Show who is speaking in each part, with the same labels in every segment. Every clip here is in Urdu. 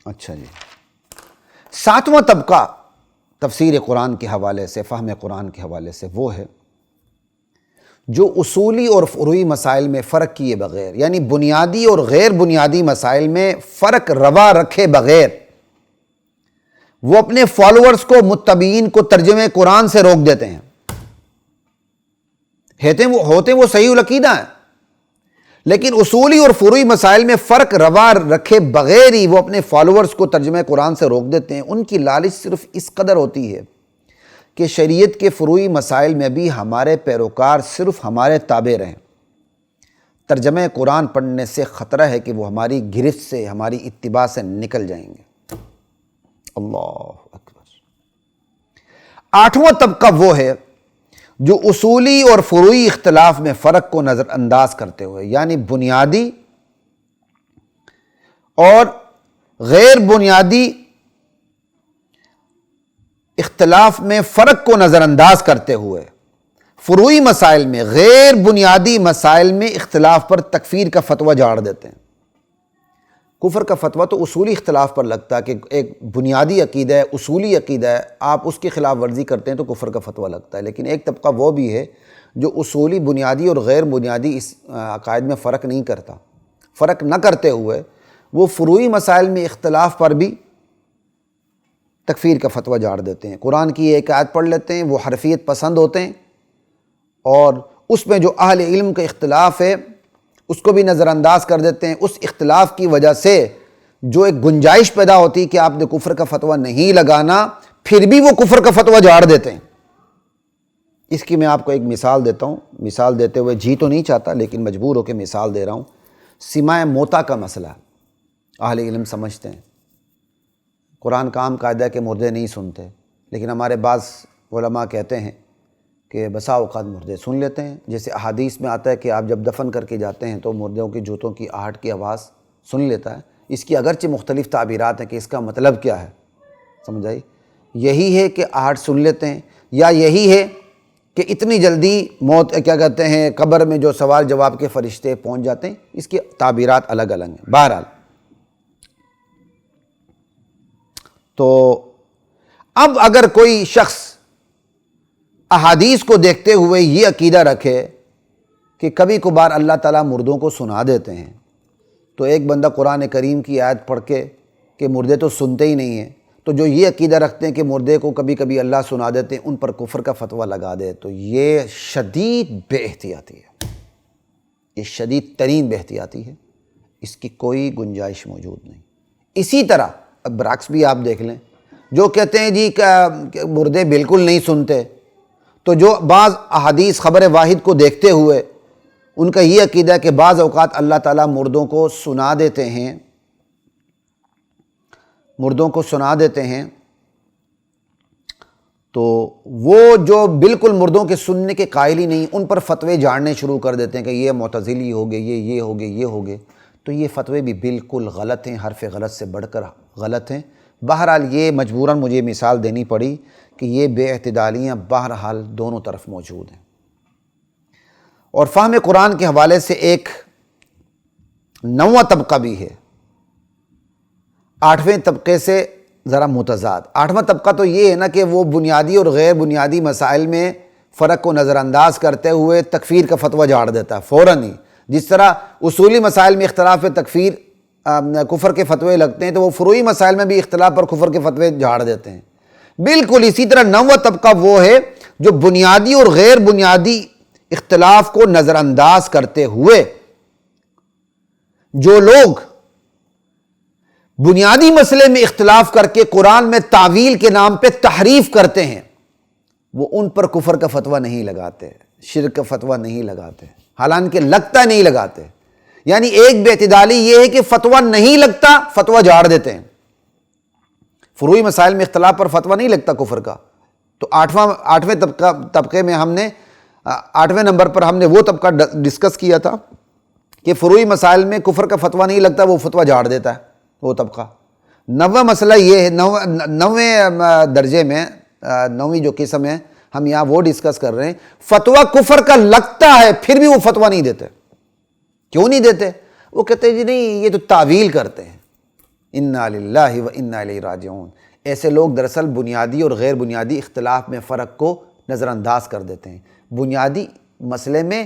Speaker 1: اچھا جی، ساتواں طبقہ تفسیر قرآن کے حوالے سے، فہم قرآن کے حوالے سے وہ ہے جو اصولی اور فروعی مسائل میں فرق کیے بغیر، یعنی بنیادی اور غیر بنیادی مسائل میں فرق روا رکھے بغیر وہ اپنے فالوورز کو، متبعین کو ترجمہ قرآن سے روک دیتے ہیں۔ ہوتے وہ صحیح العقیدہ ہیں، لیکن اصولی اور فروعی مسائل میں فرق روا رکھے بغیر ہی وہ اپنے فالوورز کو ترجمہ قرآن سے روک دیتے ہیں۔ ان کی لالچ صرف اس قدر ہوتی ہے کہ شریعت کے فروعی مسائل میں بھی ہمارے پیروکار صرف ہمارے تابع رہیں۔ ترجمہ قرآن پڑھنے سے خطرہ ہے کہ وہ ہماری گرفت سے، ہماری اتباع سے نکل جائیں گے۔ اللہ اکبر۔ آٹھواں طبقہ وہ ہے جو اصولی اور فروعی اختلاف میں فرق کو نظر انداز کرتے ہوئے، یعنی بنیادی اور غیر بنیادی اختلاف میں فرق کو نظر انداز کرتے ہوئے فروعی مسائل میں، غیر بنیادی مسائل میں اختلاف پر تکفیر کا فتویٰ جھاڑ دیتے ہیں۔ کفر کا فتویٰ تو اصولی اختلاف پر لگتا ہے کہ ایک بنیادی عقیدہ ہے، اصولی عقیدہ ہے، آپ اس کی خلاف ورزی کرتے ہیں تو کفر کا فتویٰ لگتا ہے۔ لیکن ایک طبقہ وہ بھی ہے جو اصولی، بنیادی اور غیر بنیادی اس عقائد میں فرق نہیں کرتا۔ فرق نہ کرتے ہوئے وہ فروعی مسائل میں اختلاف پر بھی تکفیر کا فتویٰ جھاڑ دیتے ہیں۔ قرآن کی ایک آیت پڑھ لیتے ہیں، وہ حرفیت پسند ہوتے ہیں، اور اس میں جو اہل علم کا اختلاف ہے اس کو بھی نظر انداز کر دیتے ہیں۔ اس اختلاف کی وجہ سے جو ایک گنجائش پیدا ہوتی کہ آپ نے کفر کا فتویٰ نہیں لگانا، پھر بھی وہ کفر کا فتویٰ جھاڑ دیتے ہیں۔ اس کی میں آپ کو ایک مثال دیتا ہوں، مثال دیتے ہوئے جی تو نہیں چاہتا لیکن مجبور ہو کے مثال دے رہا ہوں۔ سماع موتیٰ کا مسئلہ اہل علم سمجھتے ہیں، قرآن کا عام قاعدہ ہے کہ مردے نہیں سنتے، لیکن ہمارے بعض علماء کہتے ہیں کہ بسا اوقات مردے سن لیتے ہیں۔ جیسے احادیث میں آتا ہے کہ آپ جب دفن کر کے جاتے ہیں تو مردوں کی جوتوں کی آہٹ کی آواز سن لیتا ہے۔ اس کی اگرچہ مختلف تعبیرات ہیں کہ اس کا مطلب کیا ہے، سمجھ آئی؟ یہی ہے کہ آہٹ سن لیتے ہیں، یا یہی ہے کہ اتنی جلدی موت، کیا کہتے ہیں، قبر میں جو سوال جواب کے فرشتے پہنچ جاتے ہیں۔ اس کی تعبیرات الگ الگ ہیں۔ بہرحال تو اب اگر کوئی شخص احادیث کو دیکھتے ہوئے یہ عقیدہ رکھے کہ کبھی کبھار اللہ تعالیٰ مردوں کو سنا دیتے ہیں، تو ایک بندہ قرآن کریم کی آیت پڑھ کے کہ مردے تو سنتے ہی نہیں ہیں، تو جو یہ عقیدہ رکھتے ہیں کہ مردے کو کبھی کبھی اللہ سنا دیتے ہیں، ان پر کفر کا فتویٰ لگا دے، تو یہ شدید بے احتیاطی ہے، یہ شدید ترین بے احتیاطی ہے، اس کی کوئی گنجائش موجود نہیں۔ اسی طرح اب برعکس بھی آپ دیکھ لیں، جو کہتے ہیں جی کہ مردے بالکل نہیں سنتے، تو جو بعض احادیث خبر واحد کو دیکھتے ہوئے ان کا یہ عقیدہ ہے کہ بعض اوقات اللہ تعالیٰ مردوں کو سنا دیتے ہیں، تو وہ جو بالکل مردوں کے سننے کے قائل ہی نہیں، ان پر فتوے جھاڑنے شروع کر دیتے ہیں کہ یہ معتزلی ہو گئے، یہ ہو گئے، یہ ہو گئے۔ تو یہ فتوے بھی بالکل غلط ہیں، حرف غلط سے بڑھ کر غلط ہیں۔ بہرحال یہ مجبوراً مجھے مثال دینی پڑی کہ یہ بے اعتدالیاں بہرحال دونوں طرف موجود ہیں۔ اور فہم قرآن کے حوالے سے ایک نواں طبقہ بھی ہے، آٹھویں طبقے سے ذرا متضاد۔ آٹھواں طبقہ تو یہ ہے نا کہ وہ بنیادی اور غیر بنیادی مسائل میں فرق کو نظر انداز کرتے ہوئے تکفیر کا فتویٰ جھاڑ دیتا ہے فوراً ہی۔ جس طرح اصولی مسائل میں اختلاف تکفیر کفر کے فتوے لگتے ہیں، تو وہ فروعی مسائل میں بھی اختلاف پر کفر کے فتوے جھاڑ دیتے ہیں۔ بالکل اسی طرح نواں طبقہ وہ ہے جو بنیادی اور غیر بنیادی اختلاف کو نظر انداز کرتے ہوئے، جو لوگ بنیادی مسئلے میں اختلاف کر کے قرآن میں تعویل کے نام پہ تحریف کرتے ہیں، وہ ان پر کفر کا فتویٰ نہیں لگاتے، شرک کا فتویٰ نہیں لگاتے، حالانکہ لگتا نہیں لگاتے۔ یعنی ایک بے اعتدالی یہ ہے کہ فتویٰ نہیں لگتا، فتویٰ جھاڑ دیتے ہیں۔ فروعی مسائل میں اختلاف پر فتویٰ نہیں لگتا کفر کا، تو آٹھویں طبقے میں ہم نے 8ویں نمبر پر ہم نے وہ طبقہ ڈسکس کیا تھا کہ فروعی مسائل میں کفر کا فتویٰ نہیں لگتا، وہ فتویٰ جھاڑ دیتا ہے وہ طبقہ۔ 9واں مسئلہ یہ ہے، 9ویں درجے میں، 9ویں جو قسم ہے ہم یہاں وہ ڈسکس کر رہے ہیں، فتویٰ کفر کا لگتا ہے پھر بھی وہ فتویٰ نہیں دیتے۔ کیوں نہیں دیتے؟ وہ کہتے ہیں جی نہیں، یہ تو تعویل کرتے ہیں، انا للہ و انا الیہ راجعون۔ ایسے لوگ دراصل بنیادی اور غیر بنیادی اختلاف میں فرق کو نظر انداز کر دیتے ہیں۔ بنیادی مسئلے میں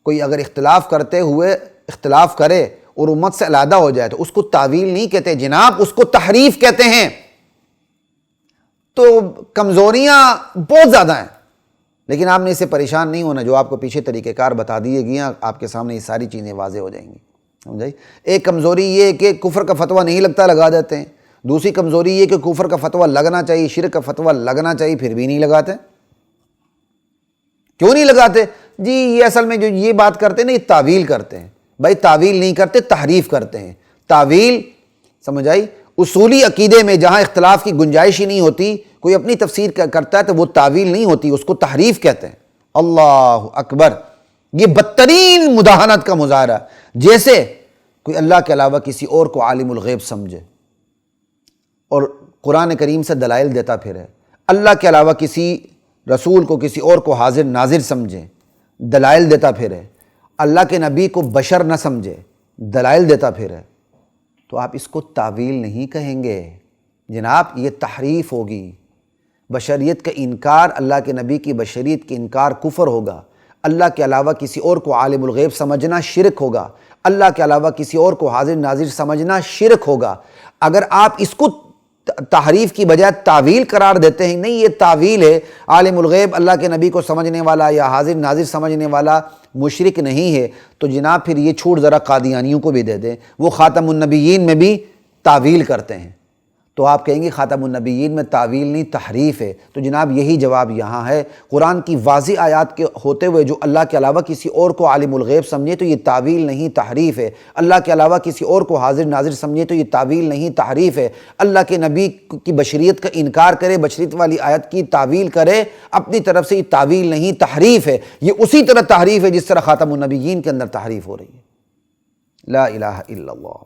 Speaker 1: کوئی اگر اختلاف کرتے ہوئے اختلاف کرے اور امت سے علیحدہ ہو جائے تو اس کو تاویل نہیں کہتے جناب، اس کو تحریف کہتے ہیں۔ تو کمزوریاں بہت زیادہ ہیں، لیکن آپ نے اس سے پریشان نہیں ہونا، جو آپ کو پیچھے طریقہ کار بتا دیے گئے ہیں آپ کے سامنے یہ ساری چیزیں واضح ہو جائیں گی، سمجھائی؟ ایک کمزوری یہ ہے کہ کفر کا فتویٰ نہیں لگتا لگا دیتے ہیں، دوسری کمزوری یہ کہ کفر کا فتویٰ لگنا چاہیے، شرک کا فتویٰ لگنا چاہیے، پھر بھی نہیں لگاتے۔ کیوں نہیں لگاتے؟ جی یہ اصل میں جو یہ بات کرتے ہیں نا، یہ تعویل کرتے ہیں۔ بھائی تعویل نہیں کرتے، تحریف کرتے ہیں۔ تعویل سمجھ آئی؟ اصولی عقیدے میں جہاں اختلاف کی گنجائش ہی نہیں ہوتی، کوئی اپنی تفسیر کرتا ہے تو وہ تعویل نہیں ہوتی، اس کو تحریف کہتے ہیں۔ اللہ اکبر! یہ بدترین مداہنت کا مظاہرہ، جیسے کوئی اللہ کے علاوہ کسی اور کو عالم الغیب سمجھے اور قرآن کریم سے دلائل دیتا پھرے، اللہ کے علاوہ کسی رسول کو کسی اور کو حاضر ناظر سمجھے، دلائل دیتا پھرے، اللہ کے نبی کو بشر نہ سمجھے، دلائل دیتا پھرے، تو آپ اس کو تعویل نہیں کہیں گے جناب، یہ تحریف ہوگی۔ بشریت کا انکار، اللہ کے نبی کی بشریت کی انکار کفر ہوگا، اللہ کے علاوہ کسی اور کو عالم الغیب سمجھنا شرک ہوگا، اللہ کے علاوہ کسی اور کو حاضر ناظر سمجھنا شرک ہوگا۔ اگر آپ اس کو تحریف کی بجائے تعویل قرار دیتے ہیں، نہیں یہ تعویل ہے، عالم الغیب اللہ کے نبی کو سمجھنے والا یا حاضر ناظر سمجھنے والا مشرک نہیں ہے، تو جناب پھر یہ چھوٹ ذرا قادیانیوں کو بھی دے دیں، وہ خاتم النبیین میں بھی تعویل کرتے ہیں، تو آپ کہیں گے خاتم النبیین میں تعویل نہیں تحریف ہے۔ تو جناب یہی جواب یہاں ہے، قرآن کی واضح آیات کے ہوتے ہوئے جو اللہ کے علاوہ کسی اور کو عالم الغیب سمجھے تو یہ تعویل نہیں تحریف ہے، اللہ کے علاوہ کسی اور کو حاضر ناظر سمجھے تو یہ تعویل نہیں تحریف ہے، اللہ کے نبی کی بشریت کا انکار کرے، بشریت والی آیت کی تعویل کرے اپنی طرف سے، یہ تعویل نہیں تحریف ہے، یہ اسی طرح تحریف ہے جس طرح خاتم النبیین کے اندر تحریف ہو رہی ہے۔ لا الہ الا اللہ۔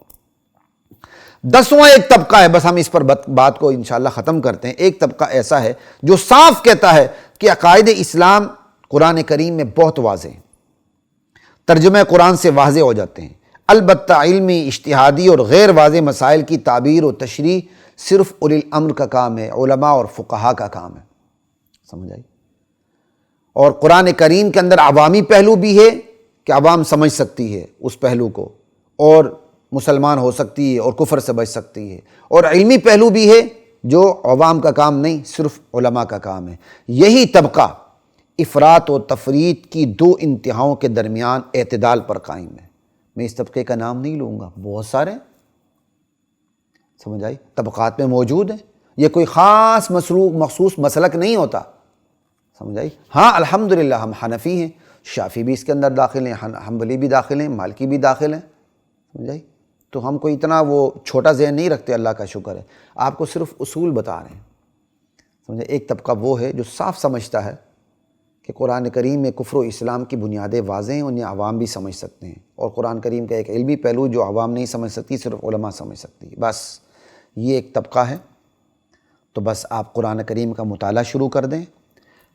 Speaker 1: 10واں ایک طبقہ ہے، بس ہم اس پر بات کو انشاءاللہ ختم کرتے ہیں۔ ایک طبقہ ایسا ہے جو صاف کہتا ہے کہ عقائد اسلام قرآن کریم میں بہت واضح ہیں، ترجمہ قرآن سے واضح ہو جاتے ہیں، البتہ علمی، اجتہادی اور غیر واضح مسائل کی تعبیر و تشریح صرف اولی الامر کا کام ہے، علماء اور فقہاء کا کام ہے، سمجھ آئی؟ اور قرآن کریم کے اندر عوامی پہلو بھی ہے کہ عوام سمجھ سکتی ہے اس پہلو کو اور مسلمان ہو سکتی ہے اور کفر سے بچ سکتی ہے، اور علمی پہلو بھی ہے جو عوام کا کام نہیں، صرف علماء کا کام ہے۔ یہی طبقہ افراط و تفریط کی دو انتہاؤں کے درمیان اعتدال پر قائم ہے۔ میں اس طبقے کا نام نہیں لوں گا، بہت سارے سمجھ آئی، طبقات میں موجود ہیں، یہ کوئی خاص مخصوص مسلک نہیں ہوتا، سمجھ آئی؟ ہاں الحمدللہ ہم حنفی ہیں، شافعی بھی اس کے اندر داخل ہیں، حنبلی بھی داخل ہیں، مالکی بھی داخل ہیں، سمجھ آئی؟ تو ہم کوئی اتنا وہ چھوٹا ذہن نہیں رکھتے، اللہ کا شکر ہے، آپ کو صرف اصول بتا رہے ہیں، سمجھے؟ ایک طبقہ وہ ہے جو صاف سمجھتا ہے کہ قرآن کریم میں کفر و اسلام کی بنیادیں واضح ہیں، انہیں عوام بھی سمجھ سکتے ہیں، اور قرآن کریم کا ایک علمی پہلو جو عوام نہیں سمجھ سکتی، صرف علماء سمجھ سکتی ہے، بس یہ ایک طبقہ ہے۔ تو بس آپ قرآن کریم کا مطالعہ شروع کر دیں،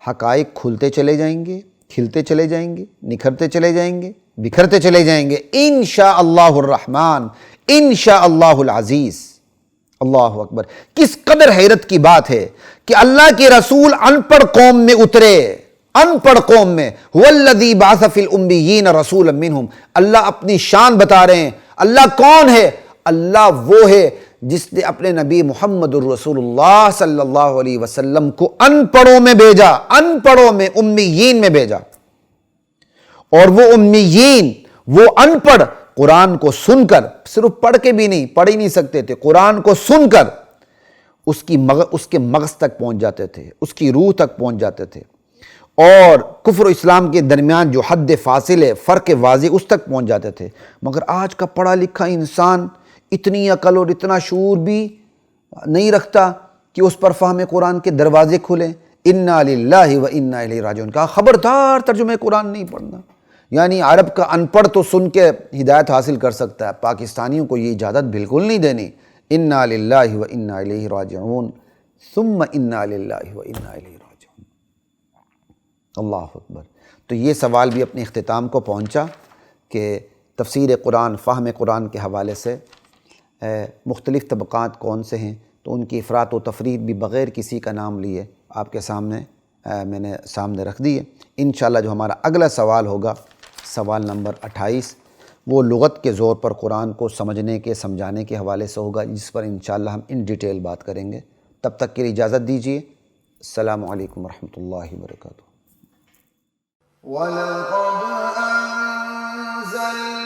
Speaker 1: حقائق کھلتے چلے جائیں گے، کھلتے چلے جائیں گے، نکھرتے چلے جائیں گے، بکھرتے چلے جائیں گے، انشاءاللہ الرحمن، انشاءاللہ العزیز۔ اللہ اکبر! کس قدر حیرت کی بات ہے کہ اللہ کے رسول ان پڑھ قوم میں اترے، ان پڑھ قوم میں، هو الذی بعث فی الامیین رسولا منہم، اللہ اپنی شان بتا رہے ہیں۔ اللہ کون ہے؟ اللہ وہ ہے جس نے اپنے نبی محمد الرسول اللہ صلی اللہ علیہ وسلم کو ان پڑھوں میں بھیجا، ان پڑھوں میں، امیین میں بھیجا، اور وہ امیین، وہ ان پڑھ قرآن کو سن کر، صرف پڑھ کے بھی نہیں، پڑھ ہی نہیں سکتے تھے، قرآن کو سن کر اس کے مغز تک پہنچ جاتے تھے، اس کی روح تک پہنچ جاتے تھے، اور کفر و اسلام کے درمیان جو حد فاصل ہے، فرق واضح، اس تک پہنچ جاتے تھے۔ مگر آج کا پڑھا لکھا انسان اتنی عقل اور اتنا شعور بھی نہیں رکھتا کہ اس پر فہم قرآن کے دروازے کھلیں۔ انا للہ و انا الیہ راجعون، کہا خبردار ترجمہ قرآن نہیں پڑھنا، یعنی عرب کا ان پڑھ تو سن کے ہدایت حاصل کر سکتا ہے، پاکستانیوں کو یہ اجازت بالکل نہیں دینی۔ انا للہ و انا الیہ راجعون ثم انا للہ و انا الیہ راجعون۔ اللہ اکبر! تو یہ سوال بھی اپنے اختتام کو پہنچا کہ تفسیر قرآن، فہم قرآن کے حوالے سے مختلف طبقات کون سے ہیں، تو ان کی افراط و تفرید بھی بغیر کسی کا نام لیے آپ کے سامنے میں نے سامنے رکھ دی ہے۔ انشاءاللہ جو ہمارا اگلا سوال ہوگا، سوال نمبر 28، وہ لغت کے زور پر قرآن کو سمجھنے کے سمجھانے کے حوالے سے ہوگا، جس پر انشاءاللہ ہم ان ڈیٹیل بات کریں گے۔ تب تک کے لیے اجازت دیجیے۔ السلام علیکم ورحمۃ اللہ وبرکاتہ۔
Speaker 2: وَلَقَدْ أَنزَلْنَا